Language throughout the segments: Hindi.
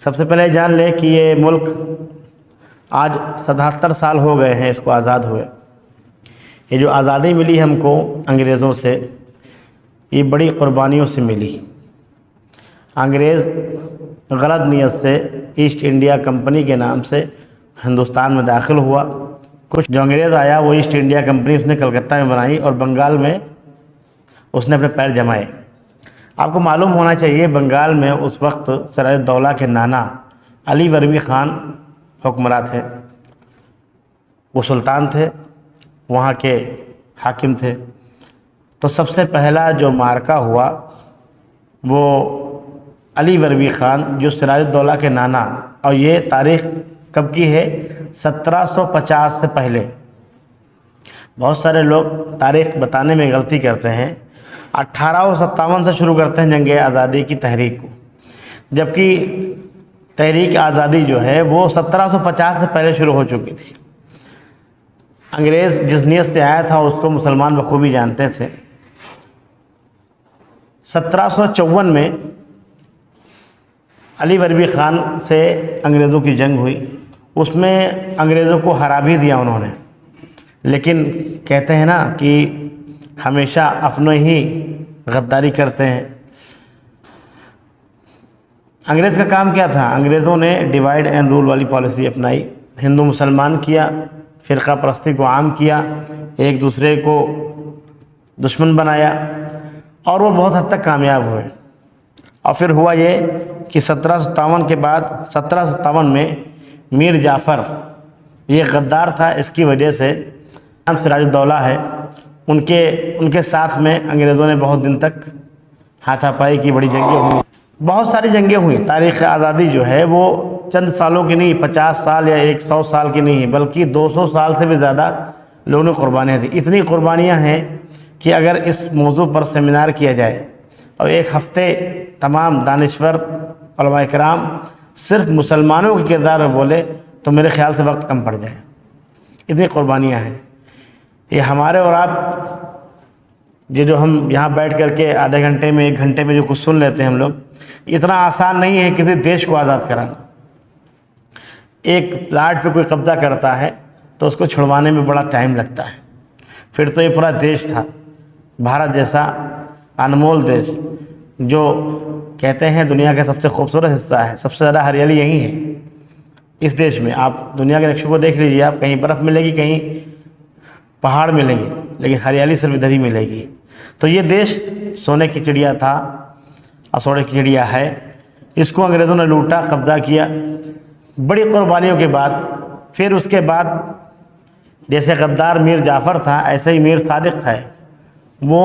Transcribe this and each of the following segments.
सबसे पहले जान लें कि ये मुल्क आज 77 साल हो गए हैं इसको आज़ाद हुए। ये जो आज़ादी मिली हमको अंग्रेज़ों से, ये बड़ी क़ुरबानियों से मिली। अंग्रेज़ गलत नीयत से ईस्ट इंडिया कंपनी के नाम से हिंदुस्तान में दाखिल हुआ। कुछ जो अंग्रेज़ आया वो ईस्ट इंडिया कंपनी उसने कलकत्ता में बनाई और बंगाल में उसने अपने पैर जमाए। आपको मालूम होना चाहिए बंगाल में उस वक्त सिराजुद्दौला के नाना अली वर्दी ख़ान हुक्मरान थे। वो सुल्तान थे, वहाँ के हाकिम थे। तो सबसे पहला जो मार्का हुआ वो अली वर्दी ख़ान जो सिराजुद्दौला के नाना, और ये तारीख़ कब की है? 1750 से पहले। बहुत सारे लोग तारीख़ बताने में गलती करते हैं। 1857 से शुरू करते हैं जंग आज़ादी की तहरीक को, जबकि तहरीक आज़ादी जो है वो 1750 से पहले शुरू हो चुकी थी। अंग्रेज़ जिस नीयत से आया था उसको मुसलमान बखूबी जानते थे। 1754 में अली वर्दी ख़ान से अंग्रेज़ों की जंग हुई। उसमें अंग्रेज़ों को हरा भी दिया उन्होंने, लेकिन कहते हैं ना कि हमेशा अपनों ही गद्दारी करते हैं। अंग्रेज़ का काम क्या था? अंग्रेज़ों ने डिवाइड एंड रूल वाली पॉलिसी अपनाई, हिंदू मुसलमान किया, फ़िरका परस्ती को आम किया, एक दूसरे को दुश्मन बनाया, और वो बहुत हद तक कामयाब हुए। और फिर हुआ ये कि 1757 के बाद 1757 में मीर जाफ़र, ये गद्दार था, इसकी वजह से नाम सिराजुद्दौला है, उनके साथ में अंग्रेज़ों ने बहुत दिन तक हाथापाई की, बड़ी जंगें हुई, बहुत सारी जंगें हुई। तारीख़ आज़ादी जो है वो चंद सालों की नहीं, 50 साल या 100 साल की नहीं, बल्कि 200 साल से भी ज़्यादा लोगों ने कुर्बानियाँ दी। इतनी कुर्बानियाँ हैं कि अगर इस मौजू पर सेमिनार किया जाए और एक हफ़्ते तमाम दानिश्वर उलमा इकराम सिर्फ मुसलमानों के किरदार में बोले तो मेरे ख़्याल से वक्त कम पड़ जाए। इतनी कुर्बानियाँ हैं। ये हमारे और आप ये जो हम यहाँ बैठ करके आधे घंटे में 1 घंटे में जो कुछ सुन लेते हैं हम लोग, इतना आसान नहीं है किसी देश को आज़ाद कराना। एक प्लाट पे कोई कब्ज़ा करता है तो उसको छुड़वाने में बड़ा टाइम लगता है। फिर तो ये पूरा देश था, भारत जैसा अनमोल देश, जो कहते हैं दुनिया का सबसे खूबसूरत हिस्सा है, सबसे ज़्यादा हरियाली यहीं है इस देश में। आप दुनिया के नक्शे को देख लीजिए, आप कहीं बर्फ़ मिलेगी, कहीं पहाड़ मिलेंगे, लेकिन हरियाली सिर्फ इधर ही मिलेगी। तो ये देश सोने की चिड़िया था और सोने की चिड़िया है। इसको अंग्रेज़ों ने लूटा, कब्ज़ा किया बड़ी कुर्बानियों के बाद। फिर उसके बाद जैसे गद्दार मीर जाफ़र था, ऐसे ही मीर सादिक था। वो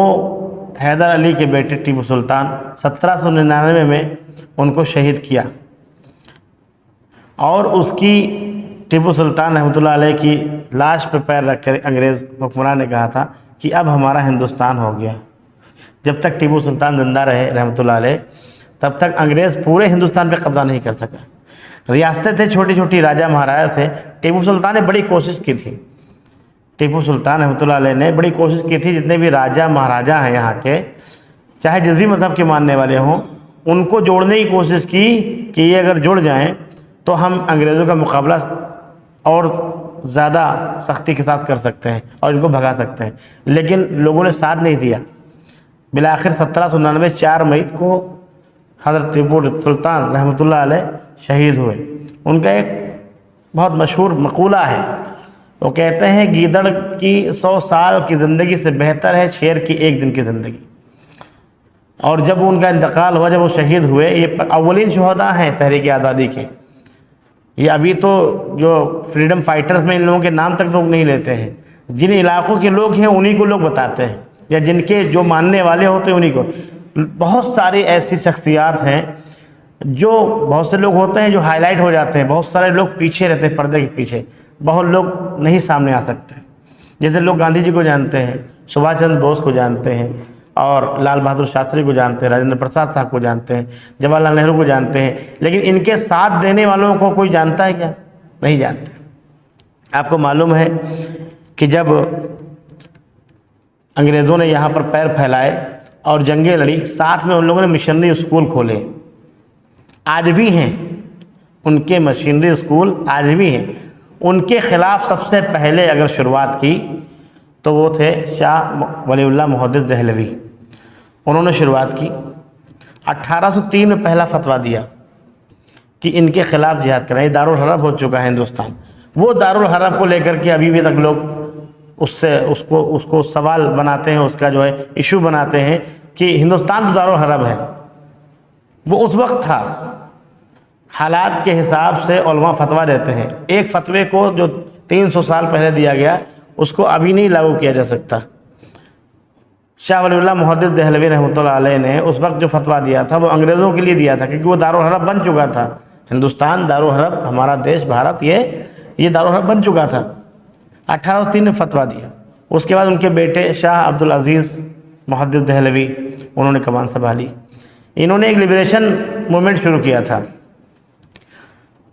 हैदर अली के बेटे टीपू सुल्तान 1799 में उनको शहीद किया, और उसकी टीपू सुल्तान रहमतुल्लाह अलैह की लाश पर पैर रख कर अंग्रेज़ हुक्मरान ने कहा था कि अब हमारा हिंदुस्तान हो गया। जब तक टीपू सुल्तान जिंदा रहे रहमतुल्लाह अलैह, तब तक अंग्रेज़ पूरे हिंदुस्तान पे कब्ज़ा नहीं कर सका। रियासतें थे, छोटी छोटी राजा महाराजा थे। टीपू सुल्तान ने बड़ी कोशिश की थी, टीपू सुल्तान रहमतुल्लाह अलैह ने बड़ी कोशिश की थी, जितने भी राजा महाराजा हैं यहाँ के, चाहे जिस भी मज़हब के मानने वाले हों, उनको जोड़ने की कोशिश की कि ये अगर जुड़ जाएँ तो हम अंग्रेज़ों का मुकाबला और ज़्यादा सख्ती के साथ कर सकते हैं और इनको भगा सकते हैं। लेकिन लोगों ने साथ नहीं दिया। बिलाखिर 1799 4 मई को हज़रत टीपू सुल्तान रहमतुल्लाह अलैह शहीद हुए। उनका एक बहुत मशहूर मकूला है, वो कहते हैं गीदड़ की 100 साल की ज़िंदगी से बेहतर है शेर की 1 दिन की ज़िंदगी। और जब उनका इंतकाल हुआ, जब वो शहीद हुए, ये अव्वलीन शुहदा हैं तहरीक आज़ादी के। ये अभी तो जो फ्रीडम फाइटर्स में इन लोगों के नाम तक लोग नहीं लेते हैं। जिन इलाकों के लोग हैं उन्हीं को लोग बताते हैं, या जिनके जो मानने वाले होते हैं उन्हीं को। बहुत सारी ऐसी शख्सियात हैं जो, बहुत से लोग होते हैं जो हाईलाइट हो जाते हैं, बहुत सारे लोग पीछे रहते हैं, पर्दे के पीछे। बहुत लोग नहीं सामने आ सकते। जैसे लोग गांधी जी को जानते हैं, सुभाष चंद्र बोस को जानते हैं, और लाल बहादुर शास्त्री को जानते हैं, राजेंद्र प्रसाद साहब को जानते हैं, जवाहरलाल नेहरू को जानते हैं, लेकिन इनके साथ देने वालों को कोई जानता है क्या? नहीं जानते। आपको मालूम है कि जब अंग्रेज़ों ने यहाँ पर पैर फैलाए और जंगें लड़ी, साथ में उन लोगों ने मिशनरी स्कूल खोले, आज भी हैं। उनके मशीनरी स्कूल आज भी हैं। उनके ख़िलाफ़ सबसे पहले अगर शुरुआत की तो वो थे शाह वलीउल्लाह मुहद्दिस दहलवी। उन्होंने शुरुआत की। 1803 में पहला फतवा दिया कि इनके ख़िलाफ़ जिहाद करें। दारुल हरब हो चुका है हिंदुस्तान। वो दारुल हरब को लेकर के अभी भी तक लोग उसको सवाल बनाते हैं, उसका जो है इशू बनाते हैं कि हिंदुस्तान तो दारुल हरब है। वो उस वक्त था, हालात के हिसाब से उलमा फतवा देते हैं। एक फतवे को जो 300 साल पहले दिया गया उसको अभी नहीं लागू किया जा सकता। शाह वलीउल्लाह मुहद्दिस दहलवी रहमतुल्लाह अलैह ने उस वक्त जो फतवा दिया था वो अंग्रेज़ों के लिए दिया था, क्योंकि वो दारुल हरब बन चुका था। हिंदुस्तान दारुल हरब, हमारा देश भारत ये दारुल हरब बन चुका था। 1803 में फतवा दिया। उसके बाद उनके बेटे शाह अब्दुल अज़ीज़ मुहद्दिस दहलवी, उन्होंने कमान संभाली। इन्होंने एक लिबरेशन मूवमेंट शुरू किया था।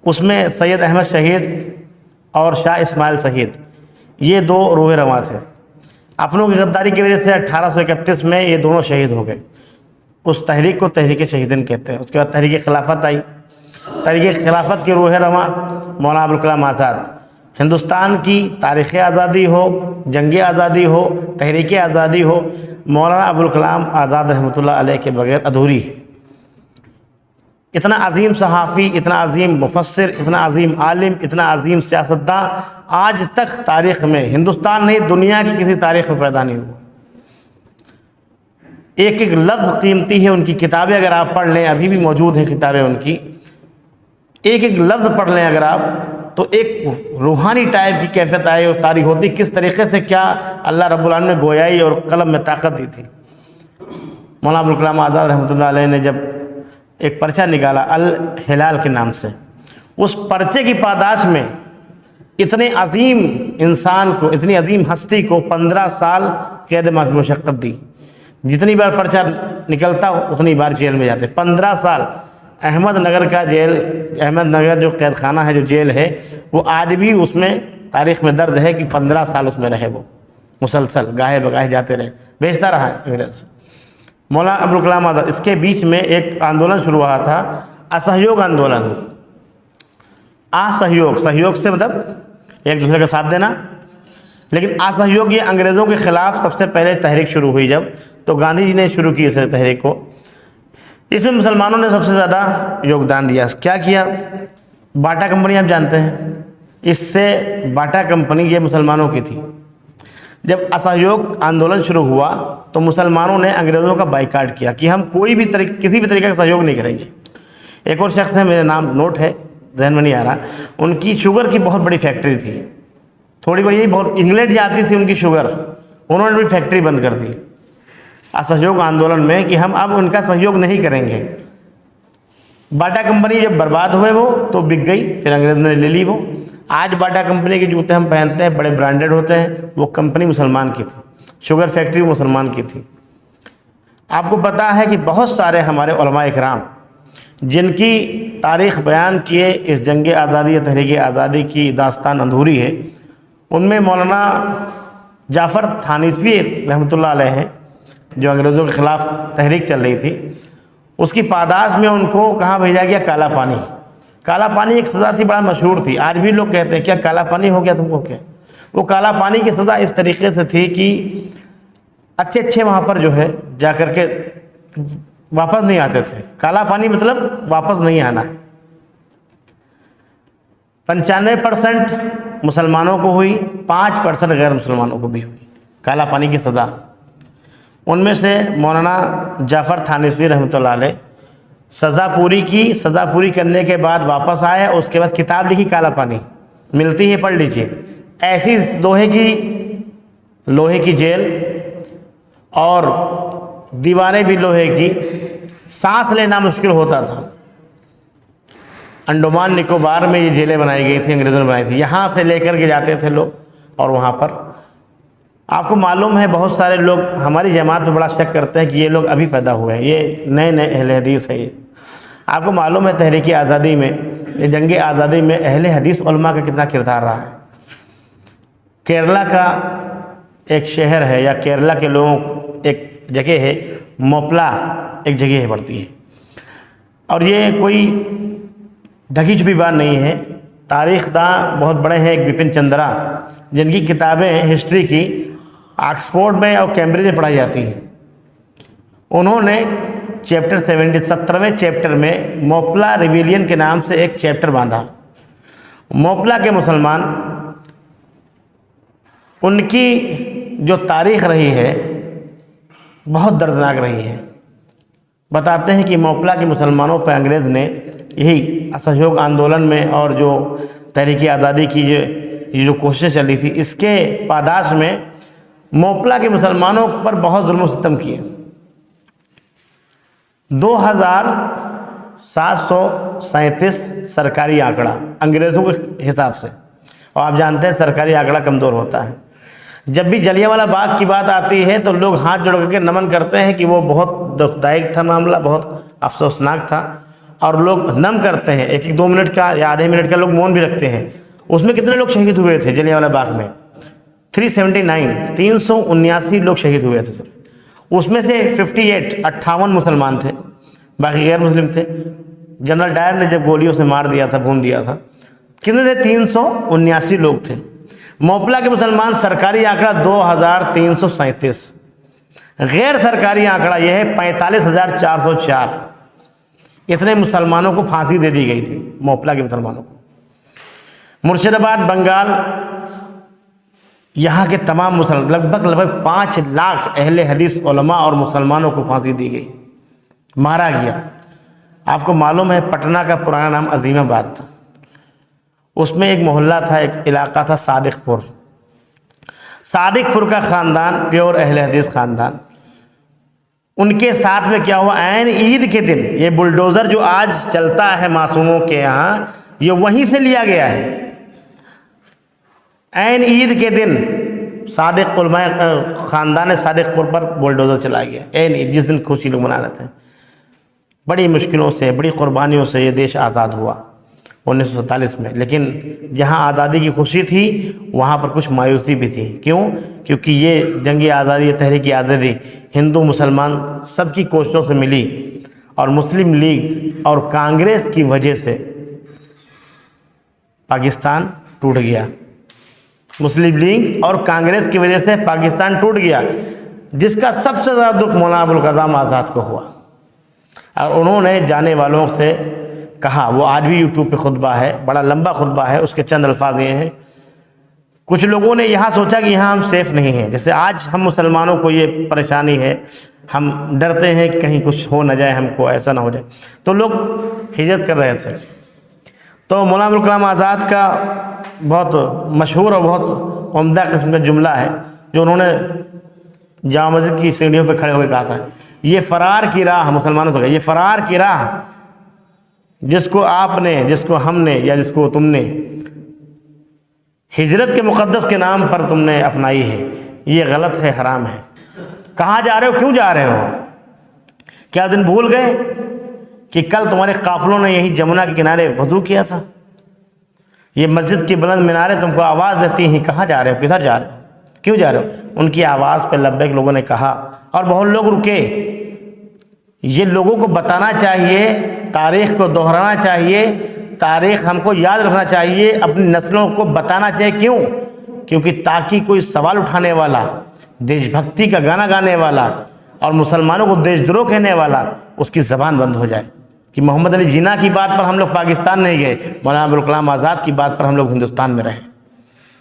उसमें सैयद अहमद शहीद और शाह इस्माइल शहीद, ये दो रूह रवां थे। अपनों की गद्दारी की वजह से 1831 में ये दोनों शहीद हो गए। उस तहरीक को तहरीक शहीदीन कहते हैं। उसके बाद तहरीक खिलाफत आई। तहरीक खिलाफत के रूह रवां मौलाना अबुल कलाम आज़ाद। हिंदुस्तान की तारीख़ आज़ादी हो, जंग आज़ादी हो, तहरीक आज़ादी हो, मौलाना अबुल कलाम आज़ाद रहमतुल्लाह अलैह के बगैर अधूरी है। इतना अजीम सहाफ़ी, इतना अजीम मुफस्सिर, इतना अजीम आलिम, इतना अजीम सियासतदान आज तक तारीख़ में, हिंदुस्तान नहीं दुनिया की किसी तारीख़ में पैदा नहीं हुआ। एक एक लफ्ज़ कीमती है। उनकी किताबें अगर आप पढ़ लें, अभी भी मौजूद हैं किताबें उनकी, एक एक लफ्ज़ पढ़ लें अगर आप, तो एक रूहानी टाइप की कैफियत आई और तारीख़ होती किस तरीक़े से क्या अल्लाह रब्बुल आलमीन ने गोयाई और कलम में ताकत दी थी। मौलाना अबुल कलाम आज़ाद रहमतुल्लाह अलैह ने जब एक पर्चा निकाला अल हिलाल के नाम से, उस पर्चे की पादाश में इतने अजीम इंसान को, इतनी अजीम हस्ती को 15 साल कैद मशक्क़त दी। जितनी बार पर्चा निकलता उतनी बार जेल में जाते। 15 साल। अहमदनगर का जेल, अहमदनगर जो कैद खाना है, जो जेल है, वो आज भी उसमें तारीख़ में दर्ज है कि 15 साल उसमें रहे। वो मुसलसल गाहे बगाहे जाते रहे, भेजता रहा अंग्रेज़। मौलाना अबुल कलाम आज़ाद, इसके बीच में एक आंदोलन शुरू हुआ था, असहयोग आंदोलन। असहयोग, सहयोग से मतलब एक दूसरे का साथ देना, लेकिन असहयोग, ये अंग्रेज़ों के ख़िलाफ़ सबसे पहले तहरीक शुरू हुई जब, तो गांधी जी ने शुरू की इस तहरीक को। इसमें मुसलमानों ने सबसे ज़्यादा योगदान दिया। क्या किया? बाटा कंपनी आप जानते हैं, इससे बाटा कंपनी ये मुसलमानों की थी। जब असहयोग आंदोलन शुरू हुआ तो मुसलमानों ने अंग्रेज़ों का बाइकाट किया कि हम किसी भी तरीके का सहयोग नहीं करेंगे। एक और शख्स है, मेरा नाम नोट है, जहन में नहीं आ रहा, उनकी शुगर की बहुत बड़ी फैक्ट्री थी, थोड़ी बड़ी बहुत, इंग्लैंड जाती थी उनकी शुगर, उन्होंने भी फैक्ट्री बंद कर दी असहयोग आंदोलन में कि हम अब उनका सहयोग नहीं करेंगे। बाटा कंपनी जब बर्बाद हुए वो तो बिक गई, फिर अंग्रेज़ ने ले ली वो। आज बाटा कंपनी के जूते हम पहनते हैं, बड़े ब्रांडेड होते हैं। वो कंपनी मुसलमान की थी, शुगर फैक्ट्री मुसलमान की थी। आपको पता है कि बहुत सारे हमारे उलमा इकराम जिनकी तारीख़ बयान किए इस जंग आज़ादी या तहरीक आज़ादी की दास्तान अधूरी है, उनमें मौलाना जाफ़र थानीसवी रहमतुल्लाह अलैह हैं, जो अंग्रेज़ों के ख़िलाफ़ तहरीक चल रही थी। उसकी पादाश में उनको कहाँ भेजा गया? काला पानी। काला पानी एक सज़ा थी, बड़ा मशहूर थी। आज भी लोग कहते हैं क्या काला पानी हो गया तुमको क्या? वो काला पानी की सज़ा इस तरीके से थी कि अच्छे वहाँ पर जो है जा कर के वापस नहीं आते थे। काला पानी मतलब वापस नहीं आना। 95% मुसलमानों को हुई, 5% गैर मुसलमानों को भी हुई काला पानी की सज़ा। उनमें से मौलाना जाफ़र थानीसवी रहमतुल्लाह अलैह सज़ा पूरी की। सज़ा पूरी करने के बाद वापस आए, उसके बाद किताब लिखी काला पानी, मिलती है, पढ़ लीजिए। ऐसी लोहे की जेल और दीवारें भी लोहे की, सांस लेना मुश्किल होता था। अंडमान निकोबार में ये जेलें बनाई गई थी, अंग्रेज़ों ने बनाई थी। यहाँ से लेकर के जाते थे लोग और वहाँ पर, आपको मालूम है बहुत सारे लोग हमारी जमात में बड़ा शक करते हैं कि ये लोग अभी पैदा हुए हैं, ये नए नए अहले हदीस है। ये आपको मालूम है तहरीक आज़ादी में, ये जंग आज़ादी में अहले हदीस उलमा का कितना किरदार रहा है। केरला का एक शहर है, या केरला के लोगों एक जगह है, मोपला एक जगह है पड़ती है, और ये कोई ढकी छुपी बात नहीं है। तारीखदां बहुत बड़े हैं, एक विपिन चंद्रा, जिनकी किताबें हिस्ट्री की ऑक्सफोर्ड में और कैम्ब्रिज में पढ़ाई जाती हैं। उन्होंने चैप्टर 17वें चैप्टर में मोपला रिविलियन के नाम से एक चैप्टर बांधा। मोपला के मुसलमान, उनकी जो तारीख रही है बहुत दर्दनाक रही है। बताते हैं कि मोपला के मुसलमानों पर अंग्रेज़ ने यही असहयोग आंदोलन में और जो तहरीक आज़ादी की ये जो कोशिशें चली थी, इसके पादाश में मोपला के मुसलमानों पर बहुत जुल्म सितम किए। 2737 सरकारी आंकड़ा अंग्रेज़ों के हिसाब से, और आप जानते हैं सरकारी आंकड़ा कमज़ोर होता है। जब भी जलियांवाला बाग की बात आती है तो लोग हाथ जोड़ करके नमन करते हैं कि वो बहुत दुखदायक था मामला, बहुत अफसोसनाक था, और लोग नम करते हैं। 1-2 मिनट का या आधे मिनट का लोग मौन भी रखते हैं। उसमें कितने लोग शहीद हुए थे जलियांवाला बाग में? 379 लोग शहीद हुए थे सिर्फ। उसमें से 58 मुसलमान थे, बाकी गैर मुस्लिम थे। जनरल डायर ने जब गोलियों से मार दिया था, भून दिया था, कितने थे? 379 लोग थे। मोपला के मुसलमान सरकारी आंकड़ा 2337, गैर सरकारी आंकड़ा यह है 45,404। इतने मुसलमानों को फांसी दे दी गई थी, मोपला के मुसलमानों को। मुर्शिदाबाद, बंगाल, यहाँ के तमाम मुसलमान लगभग 5 लाख अहले हदीस उलमा और मुसलमानों को फांसी दी गई, मारा गया। आपको मालूम है पटना का पुराना नाम अजीमाबाद था, उसमें एक मोहल्ला था, एक इलाका था सादिकपुर। सादिकपुर का ख़ानदान प्योर अहले हदीस ख़ानदान, उनके साथ में क्या हुआ? ऐन ईद के दिन ये बुलडोज़र जो आज चलता है मासूमों के यहाँ, ये वहीं से लिया गया है। ऐन ईद के दिन सादिक उलमा ख़ानदान सादिकपुर पर बुलडोज़र चला गया। ऐन ईद, जिस दिन खुशी लोग मना रहे थे। बड़ी मुश्किलों से, बड़ी क़ुरबानियों से ये देश आज़ाद हुआ 1947 में। लेकिन जहाँ आज़ादी की खुशी थी वहाँ पर कुछ मायूसी भी थी। क्यों? क्योंकि ये जंग आज़ादी, तहरीक आज़ादी हिंदू मुसलमान सबकी कोशिशों से मिली, और मुस्लिम लीग और कांग्रेस की वजह से पाकिस्तान टूट गया। मुस्लिम लीग और कांग्रेस की वजह से पाकिस्तान टूट गया, जिसका सबसे ज़्यादा दुख मौलाना अबुल कलाम आज़ाद को हुआ। और उन्होंने जाने वालों से कहा, वो आज भी यूट्यूब पे खुतबा है, बड़ा लंबा खुतबा है, उसके चंद अल्फाज ये हैं। कुछ लोगों ने यहाँ सोचा कि यहाँ हम सेफ़ नहीं हैं, जैसे आज हम मुसलमानों को ये परेशानी है, हम डरते हैं कि कहीं कुछ हो ना जाए, हमको ऐसा ना हो जाए, तो लोग हिजरत कर रहे थे। तो मौलाना अबुल कलाम आज़ाद का बहुत मशहूर और बहुत उम्दा किस्म का जुमला है, जो उन्होंने जामा मस्जिद की सीढ़ियों पर खड़े होकर कहा था, ये फ़रार की राह, मुसलमानों को, ये फ़रार की राह जिसको आपने, जिसको हमने या जिसको तुमने हिजरत के मुक़द्दस के नाम पर तुमने अपनाई है, ये गलत है, हराम है। कहाँ जा रहे हो? क्यों जा रहे हो? क्या दिन भूल गए कि कल तुम्हारे काफ़िलों ने यही जमुना के किनारे वज़ू किया था? ये मस्जिद की बुलंद मीनारें तुमको आवाज़ देती हैं, कहाँ जा रहे हो, किधर जा रहे हो, क्यों जा रहे हो? उनकी आवाज़ पर लब्बैक लोगों ने कहा, और बहुत लोग रुके। ये लोगों को बताना चाहिए, तारीख़ को दोहराना चाहिए, तारीख़ हमको याद रखना चाहिए, अपनी नस्लों को बताना चाहिए। क्यों? क्योंकि ताकि कोई सवाल उठाने वाला, देशभक्ति का गाना गाने वाला और मुसलमानों को देशद्रोह कहने वाला, उसकी ज़बान बंद हो जाए। कि मोहम्मद अली जिन्ना की बात पर हम लोग पाकिस्तान नहीं गए, मौलाना अबुल कलाम आज़ाद की बात पर हम लोग हिंदुस्तान में रहे।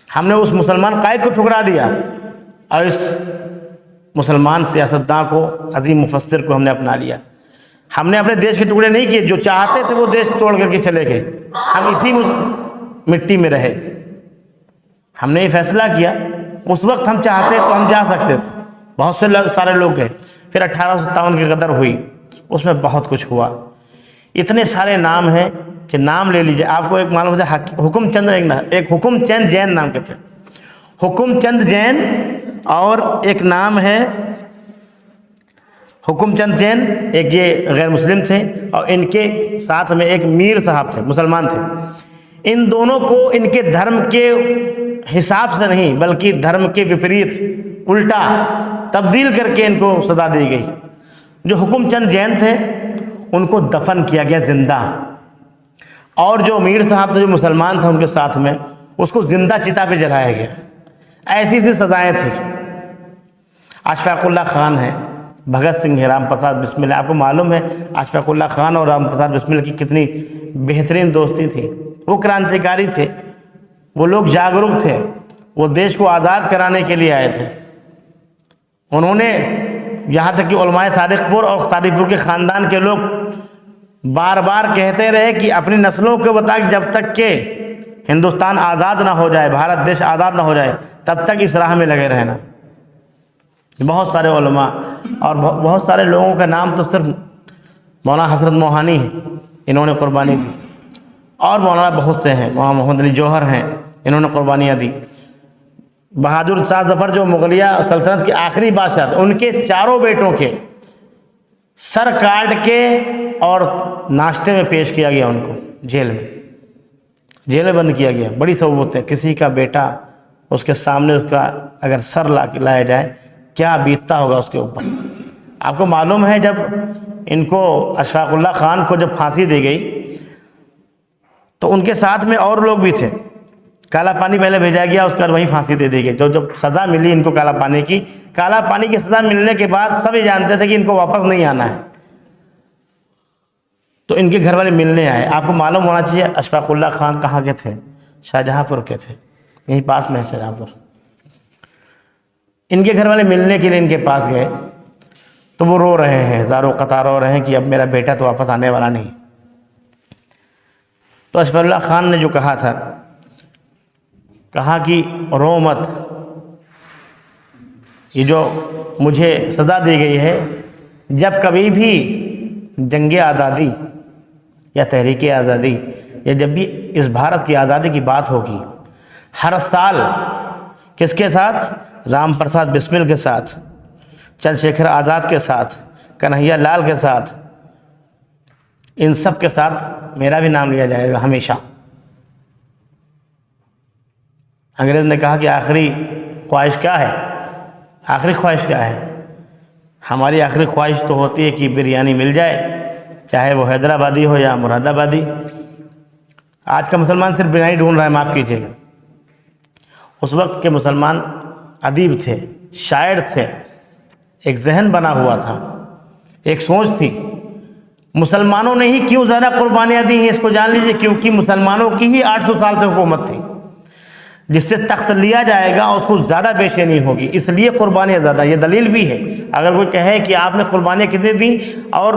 हमने उस मुसलमान कायद को ठुकरा दिया, और इस मुसलमान सियासतदान को, अजीम मुफस्सिर को हमने अपना लिया। हमने अपने देश के टुकड़े नहीं किए, जो चाहते थे वो देश तोड़ करके चले गए, हम इसी मिट्टी में रहे। हमने ये फैसला किया, उस वक्त हम चाहते तो हम जा सकते थे, बहुत से सारे लोग गए। फिर 1857 की गदर हुई, उसमें बहुत कुछ हुआ। इतने सारे नाम हैं कि नाम ले लीजिए। आपको एक मालूम है, हुकुमचंद, एक हुकुमचंद जैन नाम के थे, हुकुमचंद जैन, और एक नाम है हुकुमचंद जैन, एक ये गैर मुस्लिम थे, और इनके साथ में एक मीर साहब थे, मुसलमान थे। इन दोनों को इनके धर्म के हिसाब से नहीं, बल्कि धर्म के विपरीत, उल्टा तब्दील करके इनको सजा दी गई। जो हुकुमचंद जैन थे उनको दफन किया गया जिंदा, और जो मीर साहब थे, जो मुसलमान था उनके साथ में, उसको जिंदा चिता पे जलाया गया। ऐसी थी सजाएं थी। अशफाकुल्ला खान है, भगत सिंह है, राम प्रसाद बिस्मिल। आपको मालूम है अशफाकुल्ला खान और राम प्रसाद बिस्मिल की कितनी बेहतरीन दोस्ती थी। वो क्रांतिकारी थे, वो लोग जागरूक थे, वो देश को आज़ाद कराने के लिए आए थे। उन्होंने यहाँ तक कि उलमाए सादिकपुर और सादिकपुर के ख़ानदान के लोग बार बार कहते रहे कि अपनी नस्लों को बता कि जब तक के हिंदुस्तान आज़ाद ना हो जाए, भारत देश आज़ाद ना हो जाए, तब तक इस राह में लगे रहना। बहुत सारे उलमा और बहुत सारे लोगों का नाम तो सिर्फ मौलाना हजरत मोहानी है, इन्होंने कुर्बानी दी, और मौलाना बहुत से हैं, मौलाना मोहम्मद अली जौहर हैं, इन्होंने कुर्बानियाँ दी। बहादुर शाह जफ़र जो मुगलिया सल्तनत के आखिरी बादशाह थे, उनके चारों बेटों के सर काट के और नाश्ते में पेश किया गया उनको, जेल में बंद किया गया। बड़ी सहुबत है, किसी का बेटा उसके सामने उसका अगर सर लाया जाए क्या बीतता होगा उसके ऊपर। आपको मालूम है जब इनको अशफाकुल्ला खान को जब फांसी दी गई तो उनके साथ में और लोग भी थे। काला पानी पहले भेजा गया, उसके बाद वहीं फांसी दे दी गई। तो जब सज़ा मिली इनको काला पानी की सज़ा मिलने के बाद सब ये जानते थे कि इनको वापस नहीं आना है, तो इनके घर वाले मिलने आए। आपको मालूम होना चाहिए अशफाकुल्ला खान कहाँ के थे, शाहजहाँपुर के थे, यहीं पास में है शाहजहाँपुर। इनके घर वाले मिलने के लिए इनके पास गए तो वो रो रहे हैं, ज़ारो कतार रो रहे हैं कि अब मेरा बेटा तो वापस आने वाला नहीं। तो अशफाकुल्ला खान ने जो कहा कि रो मत, ये जो मुझे सज़ा दी गई है, जब कभी भी जंग आज़ादी या तहरीक आज़ादी या जब भी इस भारत की आज़ादी की बात होगी, हर साल किसके साथ, राम प्रसाद बिस्मिल के साथ, चंद्रशेखर आज़ाद के साथ, कन्हैया लाल के साथ, इन सब के साथ मेरा भी नाम लिया जाएगा हमेशा। अंग्रेज़ ने कहा कि आखिरी ख्वाहिश क्या है, आखिरी ख्वाहिश क्या है? हमारी आखिरी ख्वाहिश तो होती है कि बिरयानी मिल जाए, चाहे वो हैदराबादी हो या मुरादाबादी। आज का मुसलमान सिर्फ बिरयानी ढूंढ रहा है, माफ़ कीजिएगा। उस वक्त के मुसलमान अदीब थे, शायर थे, एक जहन बना हुआ था, एक सोच थी। मुसलमानों ने ही क्यों ज़्यादा कुर्बानियाँ दी हैं इसको जान लीजिए, क्योंकि मुसलमानों की ही 800 साल से हुकूमत थी। जिससे तख्त लिया जाएगा उसको ज़्यादा बेचैनी होगी, इसलिए कुर्बानियाँ ज़्यादा। ये दलील भी है। अगर कोई कहे कि आपने कुर्बानियाँ कितनी दी और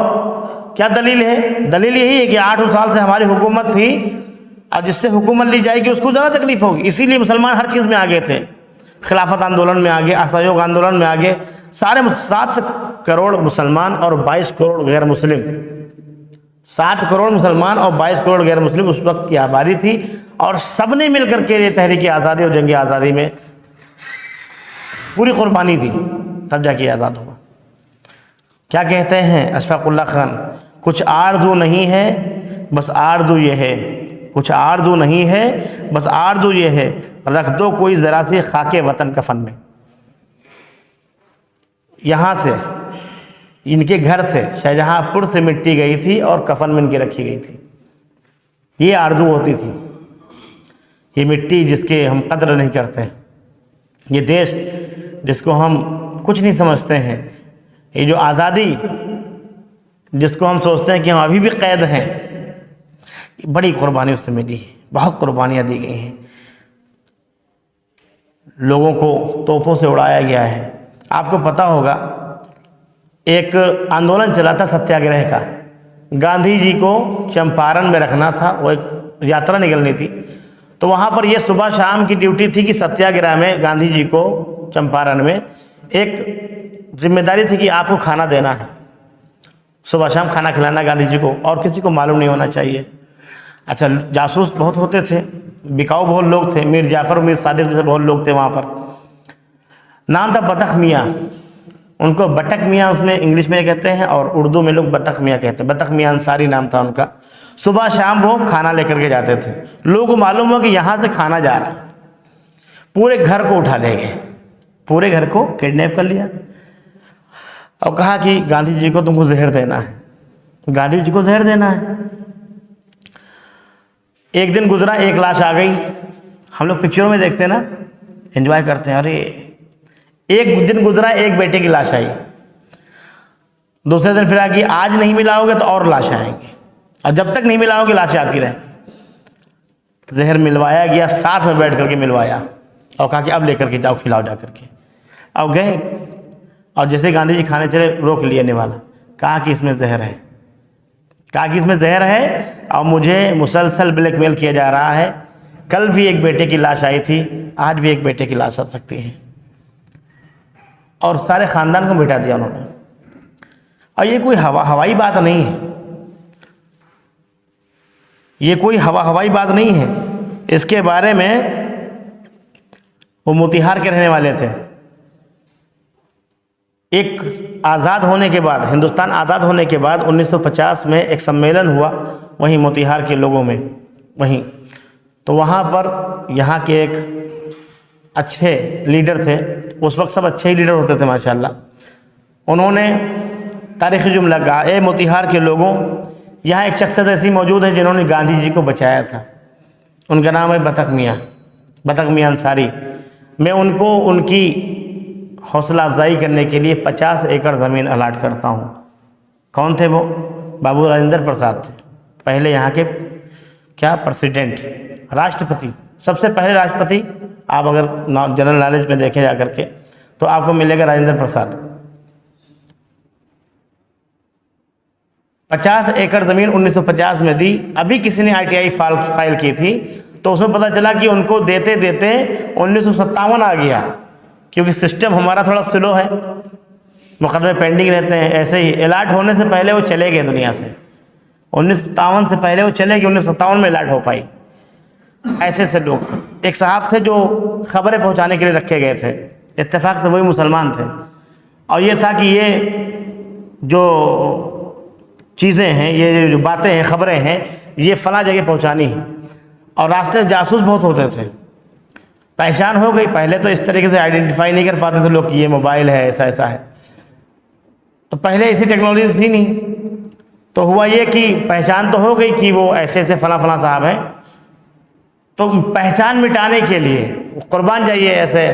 क्या दलील है, दलील यही है कि 800 साल से हमारी हुकूमत थी और जिससे हुकूमत ली जाएगी उसको ज़्यादा तकलीफ होगी। इसीलिए मुसलमान हर चीज़ में आगे थे, खिलाफत आंदोलन में आगे, असहयोग आंदोलन में आगे। सारे 7 करोड़ मुसलमान और 22 करोड़ गैर मुस्लिम, 7 करोड़ मुसलमान और 22 करोड़ गैर मुस्लिम उस वक्त की आबादी थी, और सब ने मिलकर के ये तहरीक आज़ादी और जंग आज़ादी में पूरी कुर्बानी दी, तब जाके आज़ाद हुआ। क्या कहते हैं अशफाकुल्ला खान, कुछ आरज़ू नहीं है बस आरज़ू ये है, कुछ आरज़ू नहीं है बस आरज़ू ये है, रख दो कोई ज़रा सी खाके वतन कफन में। यहाँ से इनके घर से शाहजहाँपुर से मिट्टी गई थी और कफन में इनकी रखी गई थी। ये आरज़ू होती थी, ये मिट्टी जिसके हम कद्र नहीं करते, ये देश जिसको हम कुछ नहीं समझते हैं, ये जो आज़ादी जिसको हम सोचते हैं कि हम अभी भी कैद हैं, बड़ी कुर्बानी उससे मिली है, बहुत कुर्बानियाँ दी गई हैं। लोगों को तोपों से उड़ाया गया है। आपको पता होगा एक आंदोलन चला था सत्याग्रह का, गांधी जी को चंपारण में रखना था, वो एक यात्रा निकलनी थी। तो वहाँ पर ये सुबह शाम की ड्यूटी थी कि सत्याग्रह में गांधी जी को चंपारण में एक जिम्मेदारी थी कि आपको खाना देना है, सुबह शाम खाना खिलाना गांधी जी को, और किसी को मालूम नहीं होना चाहिए। अच्छा, जासूस बहुत होते थे, बिकाऊ बहुत लोग थे, मीर जाफ़र मीर सादिक जैसे बहुत लोग थे वहाँ पर। नाम था बतख मियाँ, उनको बटक मियाँ उसमें इंग्लिश में कहते हैं और उर्दू में लोग बतख मियाँ कहते हैं। बतख मियाँ अंसारी नाम था उनका। सुबह शाम वो खाना लेकर के जाते थे। लोगों को मालूम हुआ कि यहाँ से खाना जा रहा है, पूरे घर को उठा ले गए, पूरे घर को किडनैप कर लिया और कहा कि गांधी जी को तुमको जहर देना है, गांधी जी को जहर देना है। एक दिन गुजरा, एक लाश आ गई। हम लोग पिक्चरों में देखते हैं ना, एंजॉय करते हैं, अरे एक दिन गुजरा, एक बेटे की लाश आई। दूसरे दिन फिर आ गई, आज नहीं मिलाओगे तो और लाश आएंगे, और जब तक नहीं मिलाओगे लाशें आती रहेंगी। जहर मिलवाया गया, साथ में बैठ करके मिलवाया और कहा कि अब लेकर के जाओ, खिलाओ जा करके। अब गए और जैसे गांधी जी खाने चले, रोक लिया निवाला, कहा कि इसमें जहर है, कहा कि इसमें जहर है और मुझे मुसलसल ब्लैकमेल किया जा रहा है। कल भी एक बेटे की लाश आई थी, आज भी एक बेटे की लाश आ सकती है। और सारे खानदान को बिठा दिया उन्होंने। और ये कोई हवाई बात नहीं है, ये कोई हवाई बात नहीं है। इसके बारे में, वो मोतिहार के रहने वाले थे। एक आज़ाद होने के बाद, हिंदुस्तान आज़ाद होने के बाद 1950 में एक सम्मेलन हुआ वहीं मोतिहार के लोगों में, वहीं तो वहाँ पर यहाँ के एक अच्छे लीडर थे, उस वक्त सब अच्छे ही लीडर होते थे माशाल्लाह। उन्होंने तारीख़ी जुमला कहा, ए मोतिहार के लोगों, यहाँ एक शख्सियत ऐसी मौजूद है जिन्होंने गांधी जी को बचाया था। उनका नाम है बतख मियाँ अंसारी। मैं उनको उनकी हौसला अफजाई करने के लिए 50 एकड़ ज़मीन अलाट करता हूँ। कौन थे वो? बाबू राजेंद्र प्रसाद थे, पहले यहाँ के क्या प्रेसिडेंट, राष्ट्रपति, सबसे पहले राष्ट्रपति। आप अगर जनरल नॉलेज में देखें जा करके तो आपको मिलेगा राजेंद्र प्रसाद। 50 एकड़ ज़मीन 1950 में दी। अभी किसी ने ITI फाइल की थी तो उसमें पता चला कि उनको देते देते 1957 आ गया, क्योंकि सिस्टम हमारा थोड़ा स्लो है, मुकदमे पेंडिंग रहते हैं। ऐसे ही अलाट होने से पहले वो चले गए दुनिया से, 1957 से पहले वो चले गए, 1957 में अलाट हो पाई। ऐसे से लोग थे। एक साहब थे जो खबरें पहुंचाने के लिए रखे गए थे, इत्तेफाक से वही मुसलमान थे, और ये था कि ये जो चीज़ें हैं, ये जो बातें हैं, खबरें हैं, ये फ़लाँ जगह पहुंचानी है। और रास्ते में जासूस बहुत होते थे। पहचान हो गई, पहले तो इस तरीके से आइडेंटिफाई नहीं कर पाते थे लोग कि ये मोबाइल है, ऐसा ऐसा है, तो पहले ऐसी टेक्नोलॉजी थी नहीं। तो हुआ ये कि पहचान तो हो गई कि वो ऐसे ऐसे फला साहब हैं, तो पहचान मिटाने के लिए कुर्बान जाइए ऐसे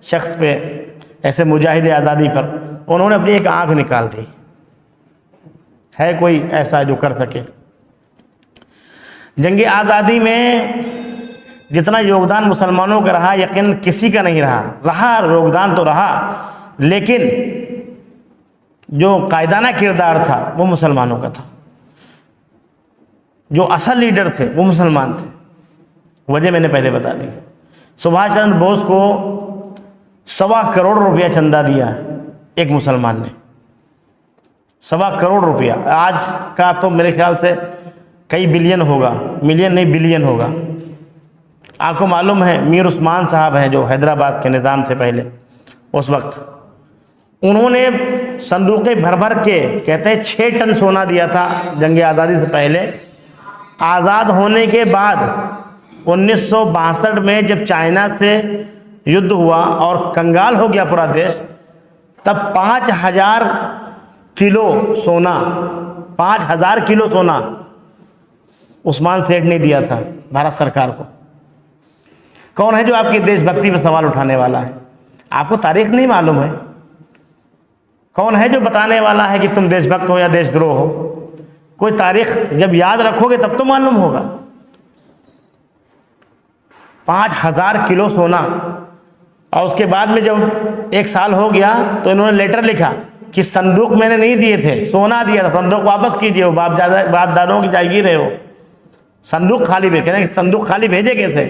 शख्स पे, ऐसे मुजाहिद आज़ादी पर। उन्होंने अपनी एक आँख निकाल दी। है कोई ऐसा जो कर सके? जंग आज़ादी में जितना योगदान मुसलमानों का रहा, यकीन किसी का नहीं रहा योगदान तो रहा, लेकिन जो कायदाना किरदार था वो मुसलमानों का था। जो असल लीडर थे वो मुसलमान थे। वजह मैंने पहले बता दी। सुभाष चंद्र बोस को 1.25 करोड़ रुपया चंदा दिया एक मुसलमान ने, 1.25 करोड़ रुपया। आज का तो मेरे ख्याल से कई बिलियन होगा, मिलियन नहीं बिलियन होगा। आपको मालूम है मीर उस्मान साहब हैं जो हैदराबाद के निज़ाम थे पहले, उस वक्त उन्होंने संदूक़े भर भर के, कहते हैं 6 टन सोना दिया था जंग आज़ादी से पहले। आज़ाद होने के बाद 1962 में जब चाइना से युद्ध हुआ और कंगाल हो गया पूरा देश, तब 5000 किलो सोना, 5000 किलो सोना उस्मान सेठ ने दिया था भारत सरकार को। कौन है जो आपकी देशभक्ति पर सवाल उठाने वाला है? आपको तारीख नहीं मालूम है। कौन है जो बताने वाला है कि तुम देशभक्त हो या देशद्रोह हो? कोई तारीख जब याद रखोगे तब तो मालूम होगा। 5000 किलो सोना, और उसके बाद में जब 1 साल हो गया तो इन्होंने लेटर लिखा कि संदूक मैंने नहीं दिए थे, सोना दिया था, संदूक वापस कीजिए, वो बाप दादों की जागीर है वो। संदूक खाली भेज, कहते हैं संदूक खाली भेजे कैसे?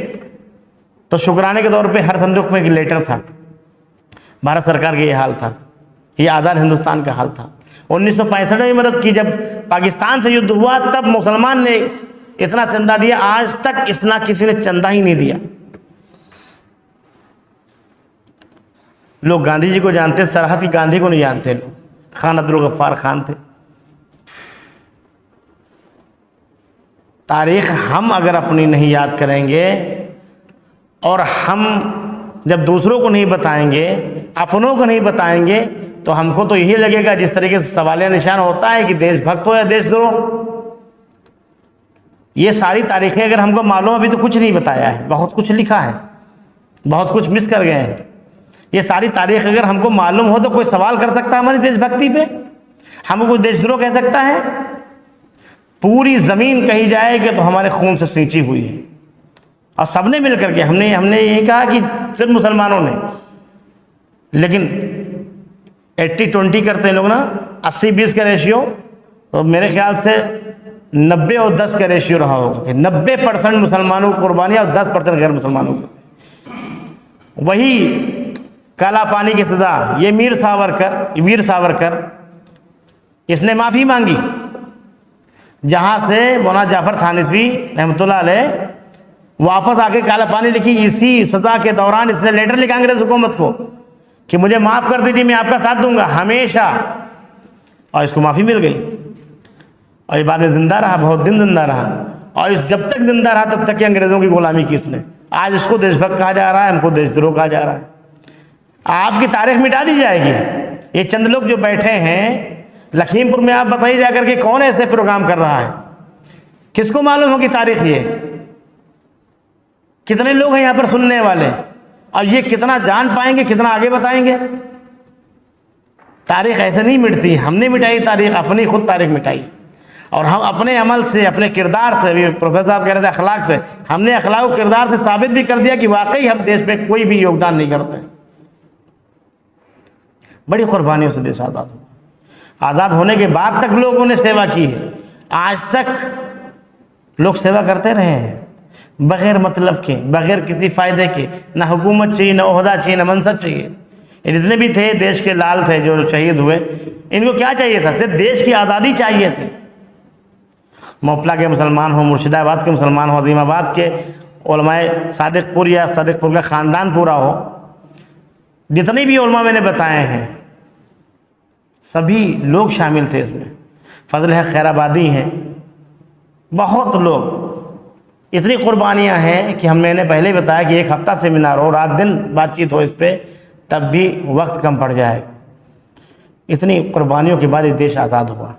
तो शुक्राने के तौर पे हर संदूक में एक लेटर था। भारत सरकार का ये हाल था, ये आज़ाद हिंदुस्तान का हाल था। 1965 में मदद की, जब पाकिस्तान से युद्ध हुआ तब मुसलमान ने इतना चंदा दिया, आज तक इतना किसी ने चंदा ही नहीं दिया। लोग गांधी जी को जानते, सरहद की गांधी को नहीं जानते लोग। खान अब्दुल गफ्फार खान थे। तारीख हम अगर अपनी नहीं याद करेंगे और हम जब दूसरों को नहीं बताएंगे, अपनों को नहीं बताएंगे, तो हमको तो यही लगेगा जिस तरीके से सवालिया निशान होता है कि देशभक्त हो या देशद्रोह। ये सारी तारीखें अगर हमको मालूम, अभी तो कुछ नहीं बताया है, बहुत कुछ लिखा है, बहुत कुछ मिस कर गए हैं। ये सारी तारीख अगर हमको मालूम हो तो कोई सवाल कर सकता है हमारी देशभक्ति पे? हमको कोई देशद्रोह कह सकता है? पूरी ज़मीन कही जाए कि तो हमारे खून से सींची हुई है, और सबने मिल करके, हमने यही कहा कि सिर्फ मुसलमानों ने, लेकिन 80-20 करते हैं लोग ना, 80-20 का रेशियो, तो मेरे ख्याल से 90 और 10 का रेशियो रहा होगा कि 90% मुसलमानों को कुर्बानियाँ और 10% गैर मुसलमानों को। वही काला पानी की सज़ा, ये वीर सावरकर इसने माफ़ी मांगी, जहाँ से मौलाना जाफ़र थानवी रहमतुल्लाह अलैह वापस आके काला पानी लिखी। इसी सज़ा के दौरान इसने लेटर लिखा अंग्रेज़ हुकूमत को कि मुझे माफ़ कर दीजिए, मैं आपका साथ दूंगा हमेशा, और इसको माफ़ी मिल गई। और ये बाद में ज़िंदा रहा, बहुत दिन ज़िंदा रहा, और जब तक ज़िंदा रहा तब तक अंग्रेज़ों की गुलामी की इसने। आज इसको देशभक्त कहा जा रहा है, हमको देशद्रोह कहा जा रहा है। आपकी तारीख मिटा दी जाएगी। ये चंद लोग जो बैठे हैं लखीमपुर में, आप बताइए जाकर के कौन ऐसे प्रोग्राम कर रहा है? किसको मालूम हो कि तारीख ये? कितने लोग हैं यहाँ पर सुनने वाले, और ये कितना जान पाएंगे, कितना आगे बताएंगे? तारीख ऐसे नहीं मिटती। हमने मिटाई तारीख, अपनी खुद तारीख मिटाई, और हम अपने अमल से, अपने किरदार से, प्रोफेसर साहब कह रहे थे अखलाक से, हमने अखलाक किरदार से साबित भी कर दिया कि वाकई हम देश में कोई भी योगदान नहीं करते। बड़ी कुर्बानियों से देश आज़ाद हुआ। आज़ाद होने के बाद तक लोगों ने सेवा की है, आज तक लोग सेवा करते रहे हैं बग़ैर मतलब के, बग़ैर किसी फ़ायदे के। ना हुकूमत चाहिए, ना ओहदा चाहिए, ना मनसब चाहिए। जितने भी थे देश के लाल थे जो शहीद हुए, इनको क्या चाहिए था? सिर्फ देश की आज़ादी चाहिए थी। मोपला के मुसलमान हो, मुर्शिदाबाद के मुसलमान हो, अज़ीमाबाद के उलमाए सादिकपुर या सादिकपुर का ख़ानदान पूरा हो, जितने भी उलमा मैंने बताए हैं सभी लोग शामिल थे इसमें। फजल है खैराबादी हैं, बहुत लोग। इतनी कुर्बानियाँ हैं कि मैंने पहले बताया कि एक हफ़्ता सेमिनार हो, रात दिन बातचीत हो इस पर, तब भी वक्त कम पड़ जाएगा। इतनी कुर्बानियों के बाद ये देश आज़ाद हुआ।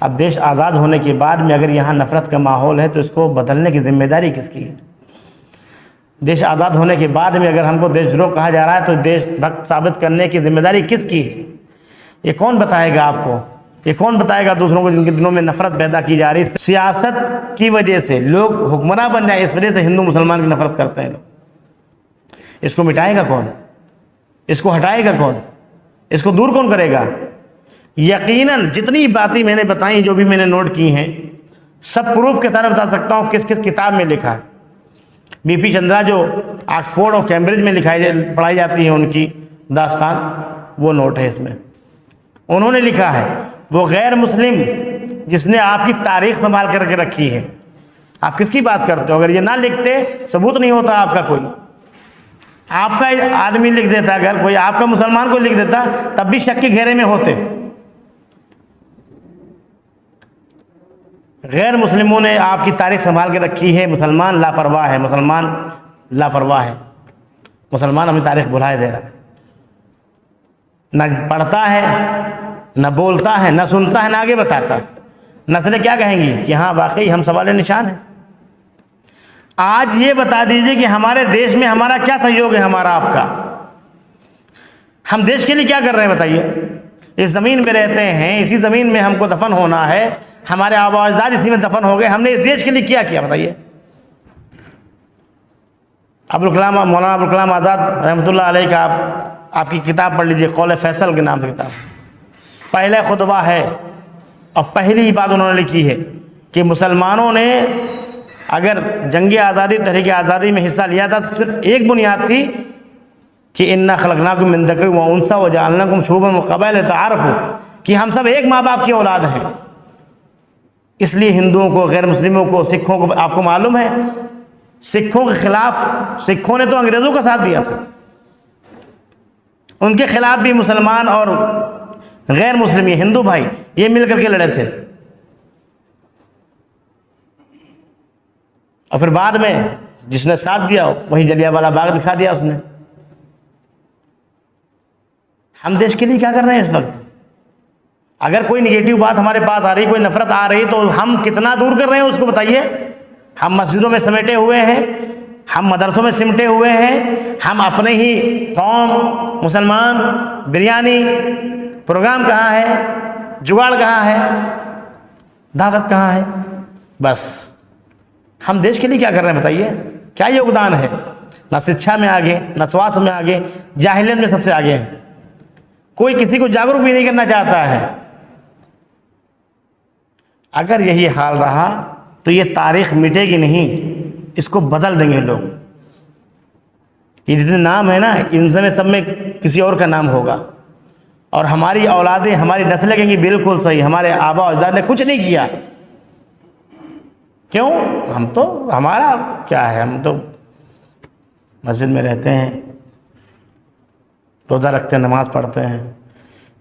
अब देश आज़ाद होने के बाद में अगर यहाँ नफ़रत का माहौल है तो इसको बदलने की ज़िम्मेदारी किसकी है? देश आज़ाद होने के बाद में अगर हमको देशद्रोह कहा जा रहा है तो देशभक्त साबित करने की ज़िम्मेदारी किसकी है? ये कौन बताएगा आपको? ये कौन बताएगा दूसरों को जिनके दिलों में नफ़रत पैदा की जा रही है? सियासत की वजह से लोग हुक्मरान बन जाए, इस वजह से हिंदू मुसलमान की नफ़रत करते हैं लोग। इसको मिटाएगा कौन? इसको हटाएगा कौन? इसको दूर कौन करेगा? यकीनन जितनी बातें मैंने बताई, जो भी मैंने नोट की हैं, सब प्रूफ के साथ बता सकता हूँ किस किस किताब में लिखा है। बीपी चंद्रा जो ऑक्सफोर्ड और कैम्ब्रिज में पढ़ाई जाती है, उनकी दास्तान, वो नोट है इसमें। उन्होंने लिखा है, वो गैर मुस्लिम जिसने आपकी तारीख संभाल करके रखी है। आप किसकी बात करते हो? अगर ये ना लिखते, सबूत नहीं होता आपका कोई। आपका आदमी लिख देता, अगर कोई आपका मुसलमान को लिख देता, तब भी शक के घेरे में होते। गैर मुस्लिमों ने आपकी तारीख संभाल के रखी है। मुसलमान लापरवाह है, मुसलमान लापरवाह है। मुसलमान अपनी तारीख भुलाए दे रहा है, न पढ़ता है, न बोलता है, न सुनता है, न आगे बताता है। नस्लें क्या कहेंगी कि हाँ वाकई हम सवाल निशान हैं। आज ये बता दीजिए कि हमारे देश में हमारा क्या सहयोग है, हमारा आपका? हम देश के लिए क्या कर रहे हैं बताइए? इस ज़मीन में रहते हैं, इसी ज़मीन में हमको दफन होना है, हमारे आबा अजदाद इसी में दफन हो गए। हमने इस देश के लिए क्या किया बताइए? मौलाना अबुल कलाम आज़ाद रहमतुल्लाह अलैह का आपकी किताब पढ़ लीजिए, कौल फैसल के नाम से किताब। पहला खुतबा है और पहली बात उन्होंने लिखी है कि मुसलमानों ने अगर जंग आज़ादी, तहरीक आज़ादी में हिस्सा लिया था तो सिर्फ एक बुनियाद थी कि इन्ना खलकनाकुम मिन ज़करिन व उन्सा व जअलनाकुम शुअबन व क़बाइल लितआरफ़ू, कि हम सब एक माँ बाप की औलाद हैं। इसलिए हिंदुओं को, गैर मुस्लिमों को, सिखों को, आपको मालूम है सिखों के खिलाफ, सिखों ने तो अंग्रेज़ों का साथ दिया था, उनके खिलाफ भी मुसलमान और गैर मुस्लिम, ये हिंदू भाई, ये मिल करके लड़े थे। और फिर बाद में जिसने साथ दिया वही जलियांवाला बाग दिखा दिया उसने। हम देश के लिए क्या कर रहे हैं इस वक्त? अगर कोई निगेटिव बात हमारे पास आ रही, कोई नफरत आ रही, तो हम कितना दूर कर रहे हैं उसको बताइए। हम मस्जिदों में समेटे हुए हैं, हम मदरसों में सिमटे हुए हैं, हम अपने ही कौम मुसलमान बिरयानी प्रोग्राम कहाँ है, जुगाड़ कहाँ है, दावत कहाँ है। बस हम देश के लिए क्या कर रहे हैं बताइए, क्या योगदान है? ना शिक्षा में आगे, ना स्वास्थ्य में आगे, जाहिलियत में सबसे आगे हैं। कोई किसी को जागरूक भी नहीं करना चाहता है। अगर यही हाल रहा तो ये तारीख मिटेगी नहीं, इसको बदल देंगे लोग। ये जितने नाम है ना, इनमें सब में किसी और का नाम होगा, और हमारी औलादें, हमारी नस्लें कहेंगी बिल्कुल सही, हमारे आबा अजदाद ने कुछ नहीं किया। क्यों? हम तो, हमारा क्या है, हम तो मस्जिद में रहते हैं, रोज़ा रखते हैं, नमाज़ पढ़ते हैं।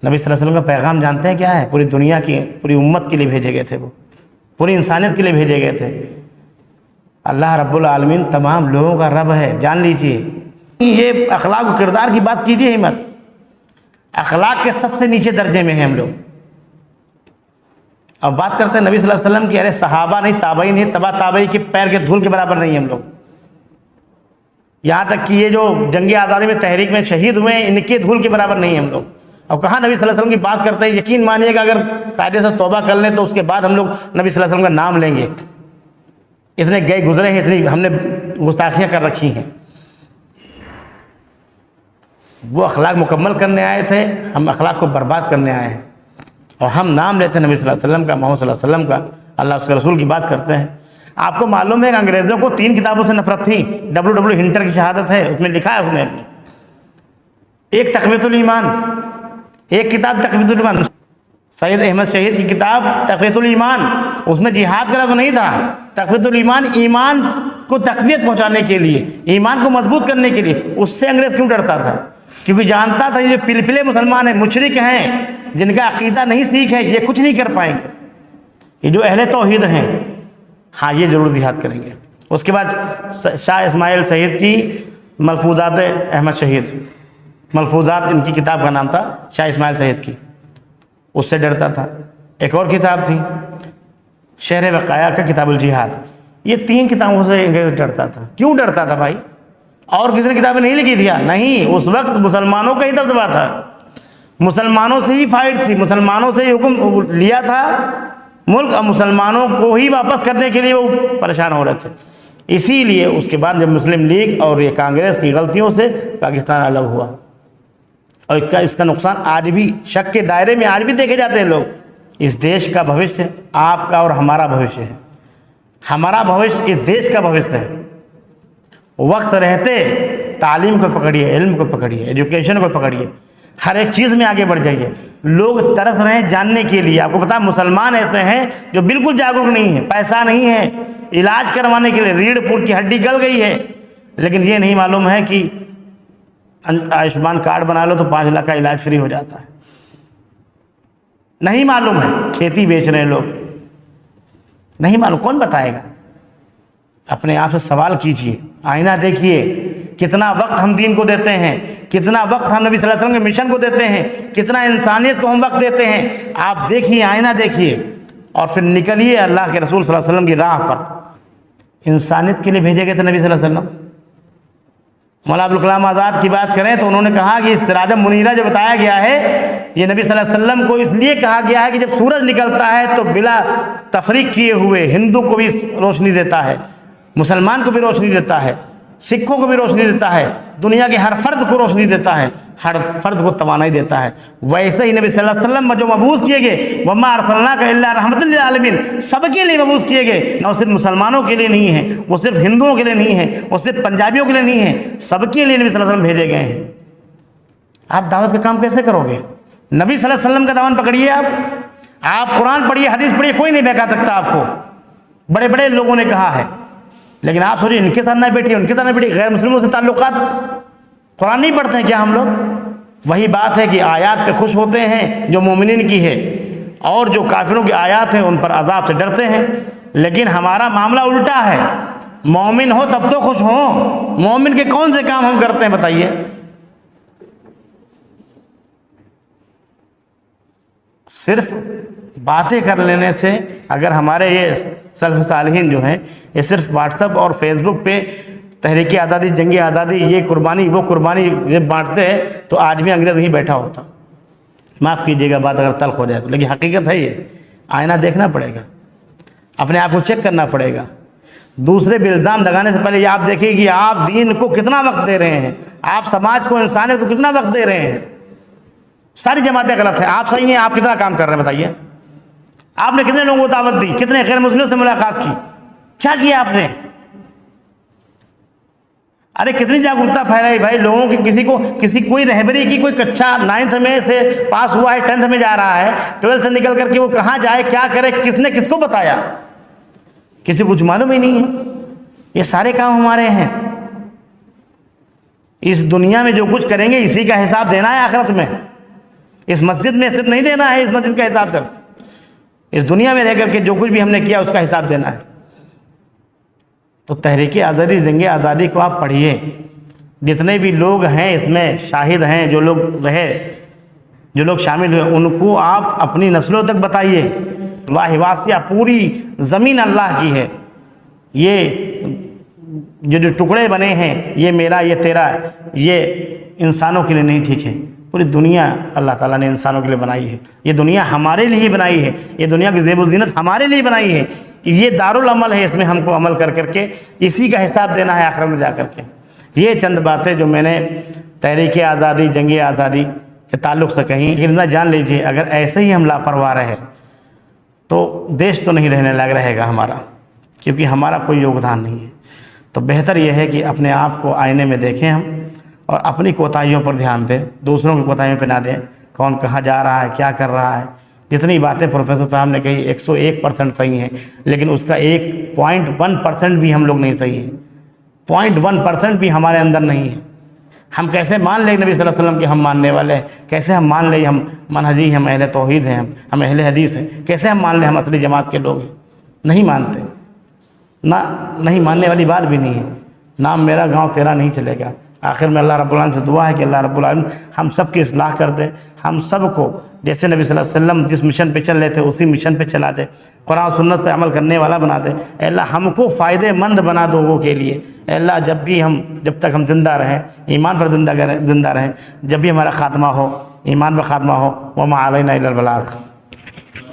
नबी सल्लल्लाहु अलैहि वसल्लम का पैगाम जानते हैं क्या है? पूरी दुनिया की, पूरी उम्मत के लिए भेजे गए थे, वो पूरी इंसानियत के लिए भेजे गए थे। अल्लाह रब्बुल आलमीन तमाम लोगों का रब है, जान लीजिए। ये अखलाक व किरदार की बात कीजिए ही मत। अखलाक के सबसे नीचे दर्जे में हैं हम लोग। अब बात करते हैं नबी सल्लल्लाहु अलैहि वसल्लम की, अरे सहाबा नहीं, ताबई नहीं, तबा ताबई के पैर के धूल के बराबर नहीं हम लोग। यहाँ तक कि ये जो जंगी आज़ादी में तहरीक में शहीद हुए हैं, इनके धूल के बराबर नहीं हम लोग। अब कहाँ नबी सल्लल्लाहु अलैहि वसल्लम की बात करते हैं। यकीन मानिएगा, अगर कायदे से तौबा कर लें तो उसके बाद हम लोग नबी सल्लल्लाहु अलैहि वसल्लम का नाम लेंगे। इतने गए गुजरे हैं, इतनी हमने गुस्ताखियाँ कर रखी हैं। वो अखलाक मुकम्मल करने आए थे, हम अखलाक को बर्बाद करने आए हैं। और हम नाम लेते हैं नबी सल्लल्लाहु अलैहि वसल्लम का, मोहम्मद सल्लल्लाहु अलैहि वसल्लम का, अल्लाह उसके रसूल की बात करते हैं। आपको मालूम है कि अंग्रेज़ों को 3 किताबों से नफरत थी। W हिंटर की शहादत है, उसमें लिखा है उसने, एक तक़वियतुल ईमान, एक किताब तक़वियतुल ईमान, सैयद अहमद शहीद की किताब तक़वियतुल ईमान, उसमें जिहाद का लफ्ज़ नहीं था। तक़वियतुल ईमान, ईमान को तक़वियत पहुँचाने के लिए, ईमान को मजबूत करने के लिए। उससे अंग्रेज़ क्यों डरता था? क्योंकि जानता था ये पिलपिले मुसलमान हैं, मुशरिक हैं, जिनका अकीदा नहीं सीख है, ये कुछ नहीं कर पाएंगे। ये जो अहले तौहीद हैं, हाँ ये ज़रूर जिहाद करेंगे। उसके बाद शाह इस्माइल शहीद की मलफूज़ात अहमद शहीद, मलफूज़ात इनकी किताब का नाम था, शाह इस्माइल शहीद की, उससे डरता था। एक और किताब थी शहर वक़ाया का किताबुल जिहाद। ये 3 किताबों से अंग्रेज़ डरता था। क्यों डरता था भाई? और किसी ने किताबें नहीं लिखी थी? नहीं, उस वक्त मुसलमानों का ही दबदबा था, मुसलमानों से ही फाइट थी, मुसलमानों से ही हुक्म लिया था मुल्क, और मुसलमानों को ही वापस करने के लिए वो परेशान हो रहे थे। इसीलिए उसके बाद जब मुस्लिम लीग और ये कांग्रेस की गलतियों से पाकिस्तान अलग हुआ, और इसका नुकसान आज भी शक के दायरे में आज भी देखे जाते हैं लोग। इस देश का भविष्य आपका और हमारा भविष्य है। हमारा भविष्य इस देश का भविष्य है। वक्त रहते तालीम को पकड़िए, इल्म को पकड़िए, एजुकेशन को पकड़िए, हर एक चीज़ में आगे बढ़ जाइए। लोग तरस रहे हैं जानने के लिए। आपको पता है मुसलमान ऐसे हैं जो बिल्कुल जागरूक नहीं है, पैसा नहीं है इलाज करवाने के लिए, रीढ़ पुर की हड्डी गल गई है, लेकिन ये नहीं मालूम है कि आयुष्मान कार्ड बना लो तो 5 लाख का इलाज फ्री हो जाता है। नहीं मालूम है। खेती बेच रहे हैं लोग, नहीं मालूम, कौन बताएगा? अपने आप से सवाल कीजिए, आईना देखिए, कितना वक्त हम दीन को देते हैं, कितना वक्त हम नबी सल्लल्लाहु अलैहि वसल्लम के मिशन को देते हैं, कितना इंसानियत को हम वक्त देते हैं। आप देखिए, आईना देखिए, और फिर निकलिए अल्लाह के रसूल सल्लल्लाहु अलैहि वसल्लम की राह पर। इंसानियत के लिए भेजे गए थे नबी सल्लल्लाहु अलैहि वसल्लम। मौलाना अबुल कलाम आज़ाद की बात करें तो उन्होंने कहा कि सिराज मुनीरा जो बताया गया है, ये नबी सल्लल्लाहु अलैहि वसल्लम को इसलिए कहा गया है कि जब सूरज निकलता है तो बिला तफरीक किए हुए हिंदू को भी रोशनी देता है, मुसलमान को भी रोशनी देता है, सिखों को भी रोशनी देता है, दुनिया के हर फर्द को रोशनी देता है, हर फर्द को तवानाई देता है। वैसे ही नबी सल्लल्लाहु अलैहि वसल्लम जो मबूस किए गए, वम्मा अरसलनाका इल्ला रहमतल लिल आलमीन, सबके लिए मबूस किए गए। ना सिर्फ मुसलमानों के लिए नहीं है, वो सिर्फ हिंदुओं के लिए नहीं है, वो सिर्फ पंजाबियों के लिए नहीं है, सबके लिए नबी सल्लल्लाहु अलैहि वसल्लम भेजे गए हैं। आप दावत का काम कैसे करोगे? नबी सल्लल्लाहु अलैहि वसल्लम का दामन पकड़िए। आप कुरान पढ़िए, हदीस पढ़िए, कोई नहीं बहका सकता आपको। बड़े बड़े लोगों ने कहा है, लेकिन आप सोचिए इनके साथ ना बैठिए, उनके साथ ना बैठिए। गैर मुस्लिमों से ताल्लुकात, कुरान नहीं पढ़ते हैं क्या हम लोग? वही बात है कि आयात पे खुश होते हैं जो मोमिनीन की है, और जो काफिरों की आयात हैं उन पर अजाब से डरते हैं। लेकिन हमारा मामला उल्टा है। मोमिन हो तब तो खुश हो। मोमिन के कौन से काम हम करते हैं बताइए? सिर्फ बातें कर लेने से, अगर हमारे ये सल्फ़ सालिहीन जो हैं ये सिर्फ व्हाट्सएप और फेसबुक पे तहरीक आज़ादी, जंग आज़ादी, ये कुर्बानी वो कुर्बानी जब बांटते हैं तो आज भी अंग्रेज़ नहीं बैठा होता। माफ़ कीजिएगा बात अगर तल्ख हो जाए तो, लेकिन हकीकत है ये। आईना देखना पड़ेगा, अपने आप को चेक करना पड़ेगा। दूसरे पे इल्ज़ाम लगाने से पहले ये आप देखिए कि आप दीन को कितना वक्त दे रहे हैं, आप समाज को, इंसानियत को कितना वक्त दे रहे हैं। सारी जमातें गलत हैं, आप सही हैं, आप कितना काम कर रहे हैं बताइए। आपने कितने लोगों को दावत दी, कितने गैर मुस्लिम से मुलाकात की, क्या किया आपने? अरे कितनी जागरूकता फैलाई भाई लोगों की, कोई रहबरी की, कोई कक्षा 9th में से पास हुआ है, 10th में जा रहा है, 12th से निकल करके वो कहाँ जाए, क्या करे, किसने किसको बताया? किसी को कुछ मालूम ही नहीं है। ये सारे काम हमारे हैं। इस दुनिया में जो कुछ करेंगे इसी का हिसाब देना है आखिरत में। इस मस्जिद में सिर्फ नहीं देना है, इस मस्जिद का हिसाब सिर्फ इस दुनिया में रह करके जो कुछ भी हमने किया उसका हिसाब देना है। तो तहरीक आज़ादी, जंग आज़ादी को आप पढ़िए। जितने भी लोग हैं इसमें शाहिद हैं, जो लोग रहे, जो लोग शामिल हुए, उनको आप अपनी नस्लों तक बताइए। अल्लाह वासिया, पूरी ज़मीन अल्लाह की है। ये जो टुकड़े बने हैं, ये मेरा, ये तेरा, ये इंसानों के लिए नहीं, ठीक है। पूरी दुनिया अल्लाह ताला ने इंसानों के लिए बनाई है। ये दुनिया हमारे लिए बनाई है, ये दुनिया की ज़ेब ज़ीनत हमारे लिए बनाई है। ये दारुल अमल है, इसमें हमको अमल कर करके इसी का हिसाब देना है आखिरत में जा करके। ये चंद बातें जो मैंने तहरीक आज़ादी, जंग आज़ादी के ताल्लुक़ से कहीं, लेकिन ना जान लीजिए अगर ऐसे ही हम लापरवाह रहे तो देश तो नहीं रहने लायक रहेगा हमारा, क्योंकि हमारा कोई योगदान नहीं है। तो बेहतर यह है कि अपने आप को आईने में देखें हम, और अपनी कोताहियों पर ध्यान दें, दूसरों की कोताहियों पर ना दें। कौन कहाँ जा रहा है, क्या कर रहा है। जितनी बातें प्रोफेसर साहब ने कही 101% सही हैं, लेकिन उसका 1.1% भी हम लोग नहीं सही हैं। 0.1% भी हमारे अंदर नहीं है। हम कैसे मान लें नबी सल्लल्लाहु अलैहि वसल्लम के हम मानने वाले हैं? कैसे हम मान लें हम मनहजी, हम अहले तौहीद हैं, हम अहले हदीस हैं? कैसे हम मान लें हम असली जमात के लोग हैं? नहीं मानते ना, नहीं मानने वाली बात भी नहीं है। नाम मेरा गाँव तेरा नहीं चलेगा। आखिर में अल्लाह रब्बुल आलमीन से दुआ है कि अल्लाह रब्बुल आलमीन हम सब की इस्लाह कर दे, हम सब को जैसे नबी सल्लल्लाहु अलैहि वसल्लम जिस मिशन पे चल रहे थे उसी मिशन पे चला दे, कुरान सुन्नत पे अमल करने वाला बना दे। अल्लाह हमको फ़ायदेमंद बना दो लोगों के लिए। अल्लाह जब तक हम ज़िंदा रहें, ईमान पर ज़िंदा रहें, जब भी हमारा ख़ात्मा हो ईमान पर ख़ात्मा हो, वमा अलैना इल्लल बलाग।